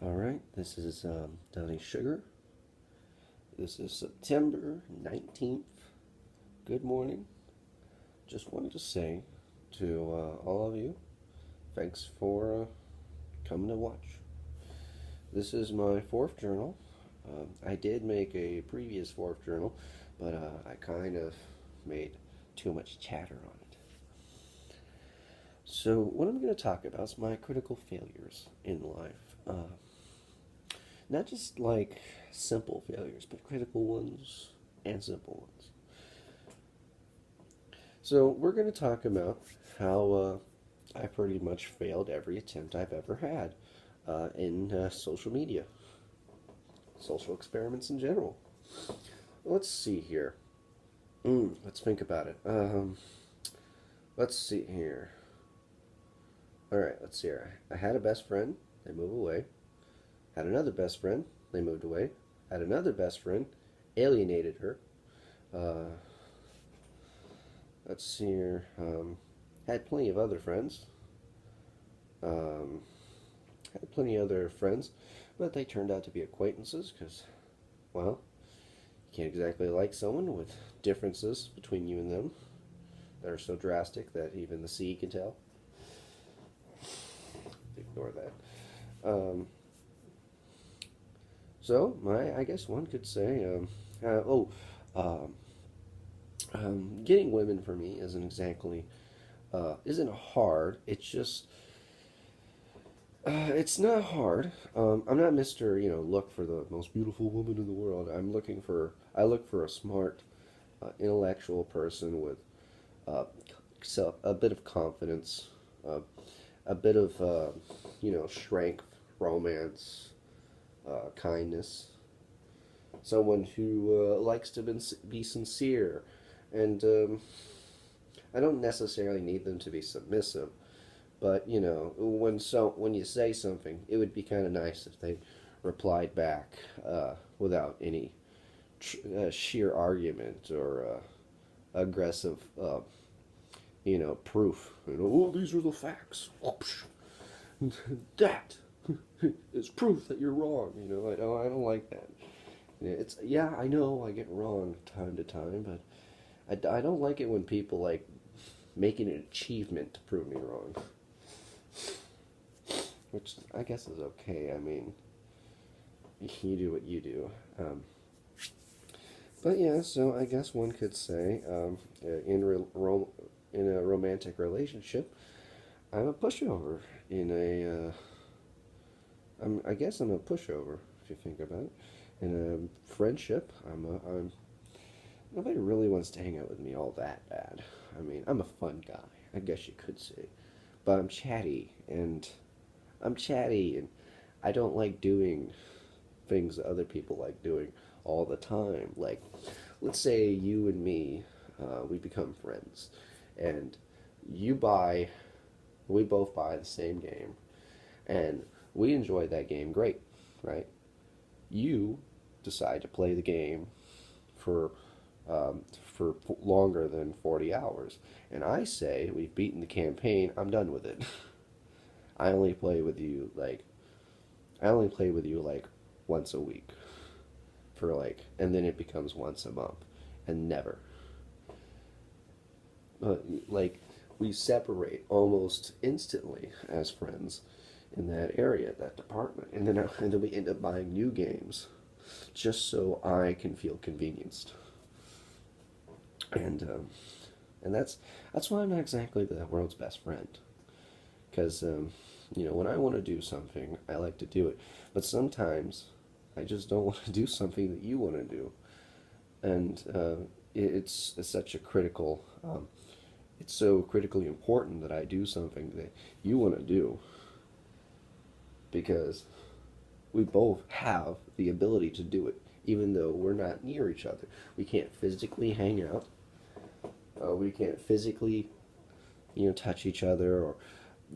Alright, this is Donnie Sugar. This is September 19th. Good morning. Just wanted to say to all of you, thanks for coming to watch. This is my fourth journal. I did make a previous fourth journal, but I kind of made too much chatter on it. So, what I'm going to talk about is my critical failures in life. Not just like simple failures, but critical ones and simple ones. So, we're going to talk about how I pretty much failed every attempt I've ever had in social media, social experiments in general. Let's see here. Let's think about it. Let's see here. All right, let's see here. I had a best friend. They moved away. Had another best friend. They moved away. Had another best friend. Alienated her. Uh, let's see here. Had plenty of other friends. Um, had plenty of other friends, but they turned out to be acquaintances because, well, you can't exactly like someone with differences between you and them that are so drastic that even the sea can tell. Ignore that. So, I guess one could say, um, getting women for me isn't exactly isn't hard. It's just it's not hard. I'm not Mister, look for the most beautiful woman in the world. I look for a smart, intellectual person with a bit of confidence, uh, a bit of strength, romance, kindness. Someone who likes to be sincere, and I don't necessarily need them to be submissive. But when you say something, it would be kind of nice if they replied back without any sheer argument or aggressive, proof. Oh, these are the facts. That is proof that you're wrong. I don't like that. I know I get wrong time to time, but I don't like it when people like make it an achievement to prove me wrong. Which I guess is okay. I mean, you do what you do. But yeah, so I guess one could say in a romantic relationship, I'm a pushover. I guess I'm a pushover if you think about it. In a friendship, nobody really wants to hang out with me all that bad. I mean, I'm a fun guy, I guess you could say, but I'm chatty, and I don't like doing things that other people like doing all the time. Like, let's say you and me, we become friends, and you buy, we both buy the same game, and we enjoy that game great, right? You decide to play the game for longer than 40 hours, and I say we've beaten the campaign. I'm done with it. I only play with you like I only play with you like once a week and then it becomes once a month, and never. Like, we separate almost instantly as friends in that area, that department, and then we end up buying new games just so I can feel convenienced, and that's why I'm not exactly the world's best friend. Because when I want to do something, I like to do it, but sometimes I just don't want to do something that you want to do, and it's such a critical. It's so critically important that I do something that you want to do because we both have the ability to do it, even though we're not near each other. We can't physically hang out. We can't physically, touch each other or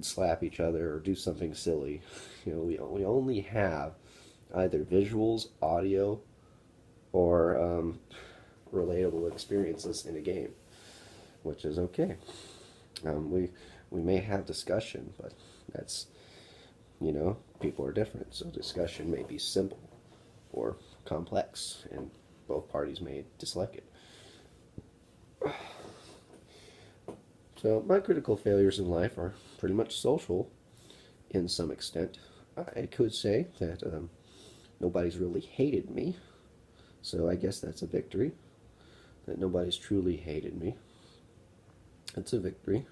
slap each other or do something silly. We only have either visuals, audio, or relatable experiences in a game, which is okay. We may have discussion, but that's People are different, so discussion may be simple or complex, and both parties may dislike it. So my critical failures in life are pretty much social in some extent. I could say that nobody's really hated me, so I guess that's a victory. That nobody's truly hated me. It's a victory.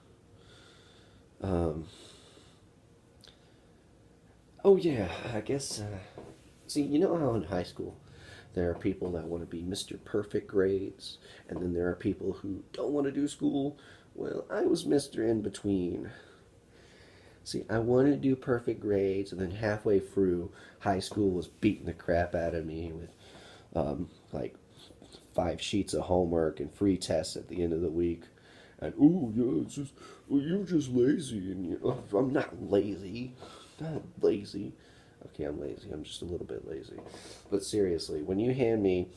Um, oh yeah, I guess. See, you know how in high school there are people that want to be Mr. Perfect grades, and then there are people who don't want to do school. Well, I was Mr. In between. See, I wanted to do perfect grades, and then halfway through, high school was beating the crap out of me with like 5 sheets of homework and free tests at the end of the week. And oh yeah, it's just well, you're just lazy, and I'm not lazy, not lazy. Okay, I'm lazy. I'm just a little bit lazy. But seriously, when you hand me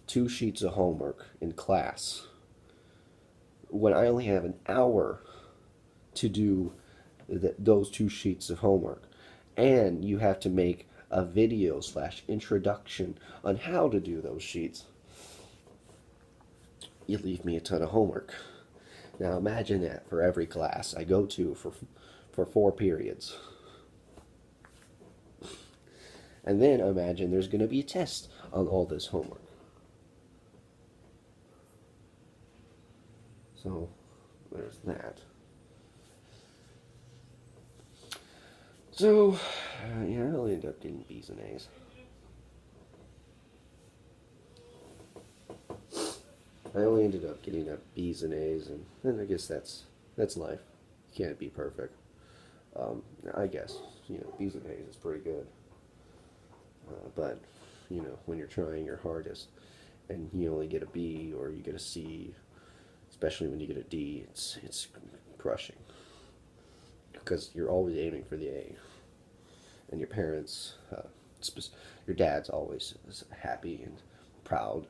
2 sheets of homework in class, when I only have an hour to do those 2 sheets of homework, and you have to make a video slash introduction on how to do those sheets, you leave me a ton of homework. Now imagine that for every class I go to for 4 periods. And then imagine there's going to be a test on all this homework. So there's that. So, yeah, I'll end up getting B's and A's. I only ended up getting up B's and A's, and I guess that's life. You can't be perfect. I guess, B's and A's is pretty good. But, when you're trying your hardest and you only get a B or you get a C, especially when you get a D, it's crushing. Because you're always aiming for the A. And your parents, your dad's always happy and proud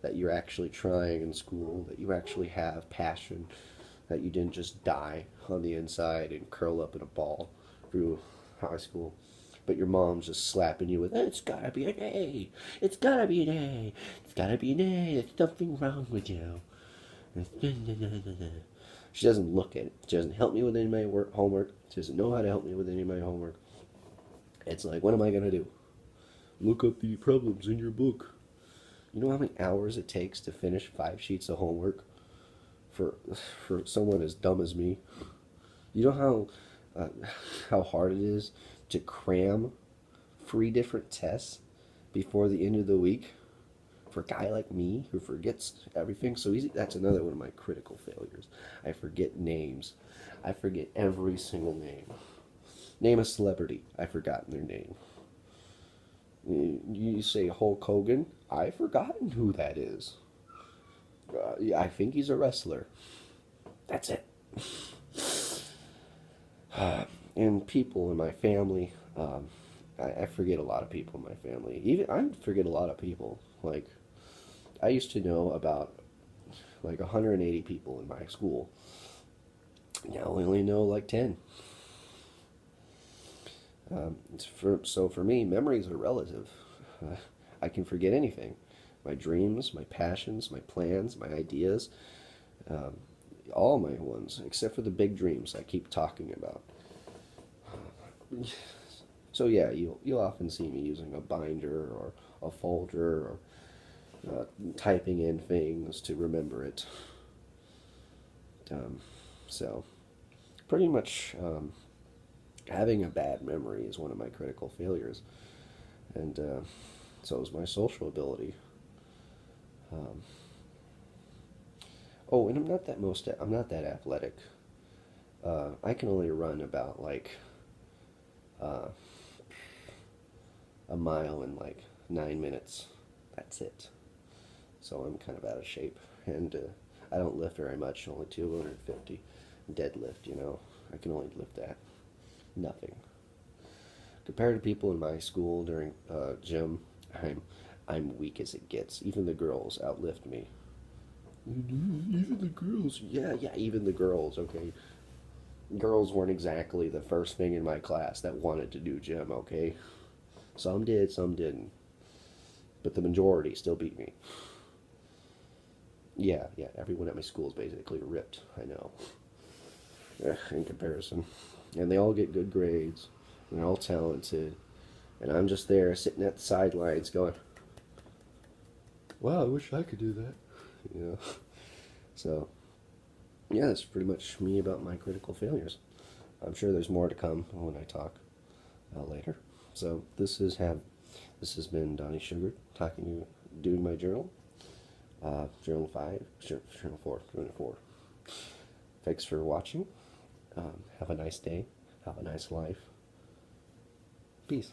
that you're actually trying in school, that you actually have passion, that you didn't just die on the inside and curl up in a ball through high school. But your mom's just slapping you with, it's gotta be an A, it's gotta be an A, it's gotta be an A, there's nothing wrong with you. She doesn't look at it. She doesn't help me with any of my homework. She doesn't know how to help me with any of my homework. It's like, what am I gonna do? Look up the problems in your book. You know how many hours it takes to finish 5 sheets of homework for someone as dumb as me? You know how hard it is to cram 3 different tests before the end of the week for a guy like me who forgets everything so easy? That's another one of my critical failures. I forget names. I forget every single name. Name a celebrity. I've forgotten their name. You say Hulk Hogan, I've forgotten who that is. I think he's a wrestler. That's it. And people in my family, I forget a lot of people in my family. Even I forget a lot of people. Like, I used to know about like 180 people in my school. Now I only know like 10. So for me, memories are relative. I can forget anything. My dreams, my passions, my plans, my ideas, all my ones, except for the big dreams I keep talking about. So yeah, you'll often see me using a binder or a folder or typing in things to remember it. So pretty much having a bad memory is one of my critical failures, and so is my social ability. Um, oh, and I'm not that athletic. I can only run about like uh, a mile in like 9 minutes. That's it. So I'm kind of out of shape, and I don't lift very much. Only 250 deadlift. I can only lift that. Nothing. Compared to people in my school during gym, I'm weak as it gets. Even the girls outlift me. Even the girls, yeah, even the girls. Okay, girls weren't exactly the first thing in my class that wanted to do gym, okay? Some did, some didn't. But the majority still beat me. Yeah, yeah, everyone at my school is basically ripped, I know, in comparison. And they all get good grades, and they're all talented. And I'm just there sitting at the sidelines going, wow, I wish I could do that. You know? So, yeah, that's pretty much me about my critical failures. I'm sure there's more to come when I talk later. So this has been Donnie Sugar talking to you, doing my journal, journal 5, journal 4, journal 4. Thanks for watching. Have a nice day. Have a nice life. Peace.